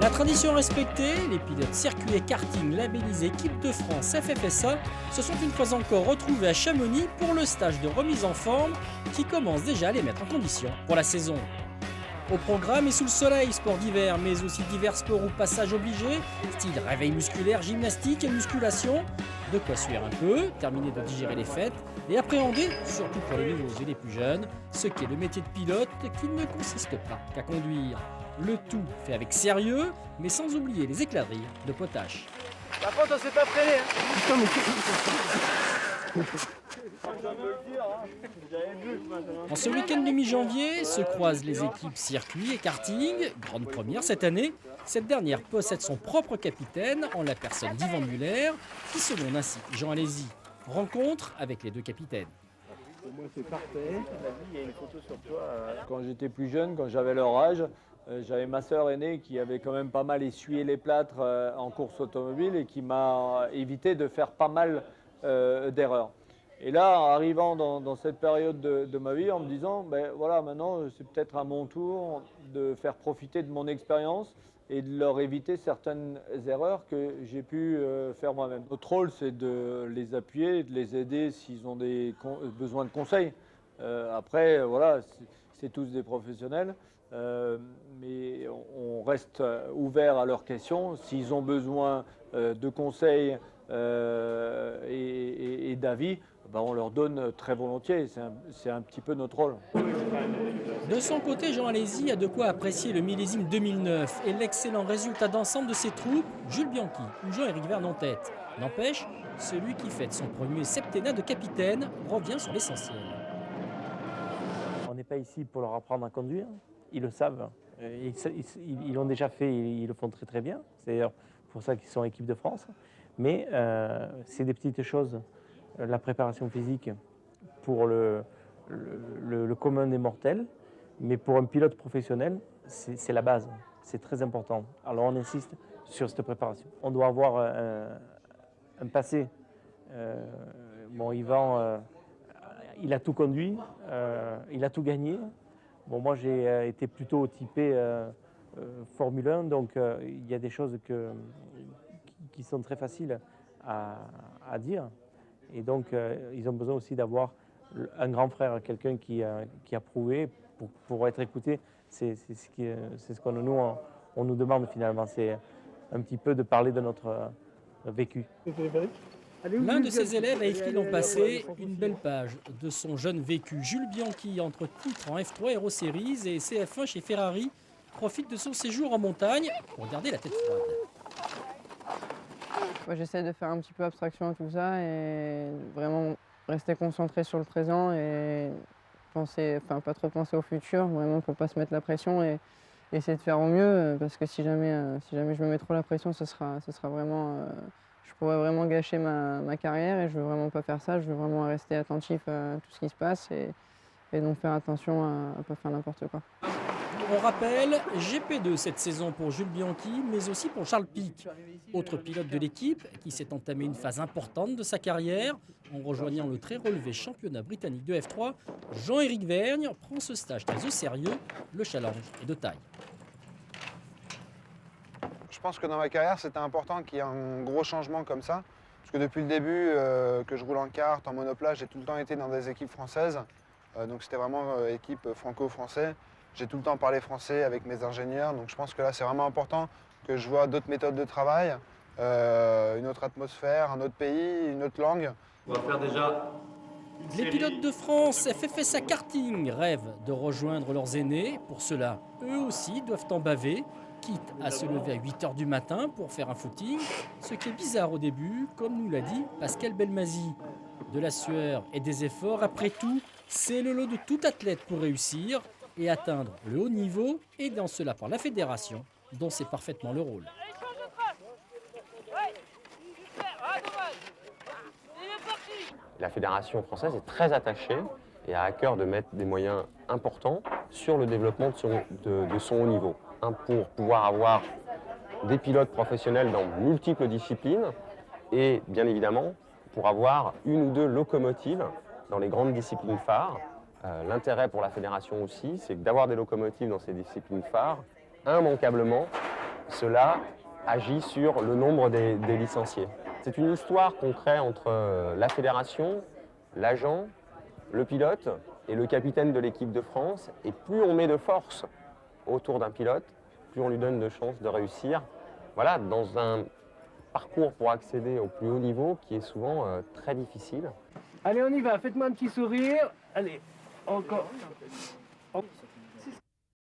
La tradition respectée, les pilotes circuit et karting labellisés Équipe de France FFSA se sont une fois encore retrouvés à Chamonix pour le stage de remise en forme qui commence déjà à les mettre en condition pour la saison. Au programme et sous le soleil, sport d'hiver, mais aussi divers sports ou passages obligés, style réveil musculaire, gymnastique et musculation, de quoi suer un peu, terminer de digérer les fêtes et appréhender, surtout pour les nouveaux et les plus jeunes, ce qu'est le métier de pilote qui ne consiste pas qu'à conduire. Le tout fait avec sérieux, mais sans oublier les éclats de rire de potache. Par contre, on s'est pas freiné. En ce week-end de mi-janvier se croisent les équipes circuit et karting. Grande première cette année, cette dernière possède son propre capitaine en la personne d'Yvan Muller, qui se nomme ainsi Jean Alési. Rencontre avec les deux capitaines. Pour moi, c'est parfait. Il y a une photo sur toi. Quand j'étais plus jeune, quand j'avais leur âge, j'avais ma sœur aînée qui avait quand même pas mal essuyé les plâtres en course automobile et qui m'a évité de faire pas mal d'erreurs. Et là, en arrivant dans cette période de ma vie, en me disant, ben voilà, maintenant c'est peut-être à mon tour de faire profiter de mon expérience et de leur éviter certaines erreurs que j'ai pu faire moi-même. Notre rôle, c'est de les appuyer, de les aider s'ils ont besoin de conseils. Après, voilà, c'est tous des professionnels, mais on reste ouvert à leurs questions. S'ils ont besoin de conseils et d'avis, ben on leur donne très volontiers. C'est un petit peu notre rôle. De son côté, Jean Alési a de quoi apprécier le millésime 2009 et l'excellent résultat d'ensemble de ses troupes, Jules Bianchi ou Jean-Éric Vergne en tête. N'empêche, celui qui fête son premier septennat de capitaine revient sur l'essentiel. On n'est pas ici pour leur apprendre à conduire, ils le savent. Ils l'ont déjà fait, ils le font très très bien. C'est d'ailleurs pour ça qu'ils sont équipe de France. Mais c'est des petites choses. La préparation physique pour le commun des mortels, mais pour un pilote professionnel, c'est la base, c'est très important. Alors on insiste sur cette préparation. On doit avoir un passé. Bon, Yvan, il a tout conduit, il a tout gagné. Bon, moi j'ai été plutôt typé Formule 1, donc il y a des choses qui sont très faciles à dire. Et donc, ils ont besoin aussi d'avoir un grand frère, quelqu'un qui a prouvé pour être écouté. C'est ce qu'on nous demande finalement. C'est un petit peu de parler de notre vécu. L'un de ses élèves a écrit l'an passé une belle page de son jeune vécu. Jules Bianchi, entre titres en F3 Hero Series et CF1 chez Ferrari, profite de son séjour en montagne pour garder la tête froide. J'essaie de faire un petit peu abstraction à tout ça et vraiment rester concentré sur le présent et pas trop penser au futur, vraiment pour pas se mettre la pression et essayer de faire au mieux parce que si jamais je me mets trop la pression, ce sera vraiment, je pourrais vraiment gâcher ma carrière et je veux vraiment pas faire ça. Je veux vraiment rester attentif à tout ce qui se passe et donc faire attention à pas faire n'importe quoi. On rappelle, GP2 cette saison pour Jules Bianchi, mais aussi pour Charles Pic, autre pilote de l'équipe qui s'est entamé une phase importante de sa carrière. En rejoignant le très relevé championnat britannique de F3, Jean-Éric Vergne prend ce stage très au sérieux. Le challenge est de taille. Je pense que dans ma carrière, c'était important qu'il y ait un gros changement comme ça. Parce que depuis le début que je roule en kart, en monoplace, j'ai tout le temps été dans des équipes françaises. Donc c'était vraiment équipe franco-français. J'ai tout le temps parlé français avec mes ingénieurs, donc je pense que là c'est vraiment important que je vois d'autres méthodes de travail, une autre atmosphère, un autre pays, une autre langue. On va faire déjà Les pilotes de France FFSA Karting rêvent de rejoindre leurs aînés. Pour cela, eux aussi doivent en baver, quitte à se lever à 8h du matin pour faire un footing, ce qui est bizarre au début, comme nous l'a dit Pascal Belmasi. De la sueur et des efforts, après tout, c'est le lot de tout athlète pour réussir et atteindre le haut niveau, et dans cela par la fédération, dont c'est parfaitement le rôle. La fédération française est très attachée et a à cœur de mettre des moyens importants sur le développement de son haut niveau. Pour pouvoir avoir des pilotes professionnels dans multiples disciplines et bien évidemment pour avoir une ou deux locomotives dans les grandes disciplines phares. L'intérêt pour la fédération aussi, c'est d'avoir des locomotives dans ces disciplines phares. Immanquablement, cela agit sur le nombre des licenciés. C'est une histoire qu'on crée entre la fédération, l'agent, le pilote et le capitaine de l'équipe de France. Et plus on met de force autour d'un pilote, plus on lui donne de chances de réussir. Voilà, dans un parcours pour accéder au plus haut niveau qui est souvent très difficile. Allez, on y va, faites-moi un petit sourire. Allez, encore. Hop.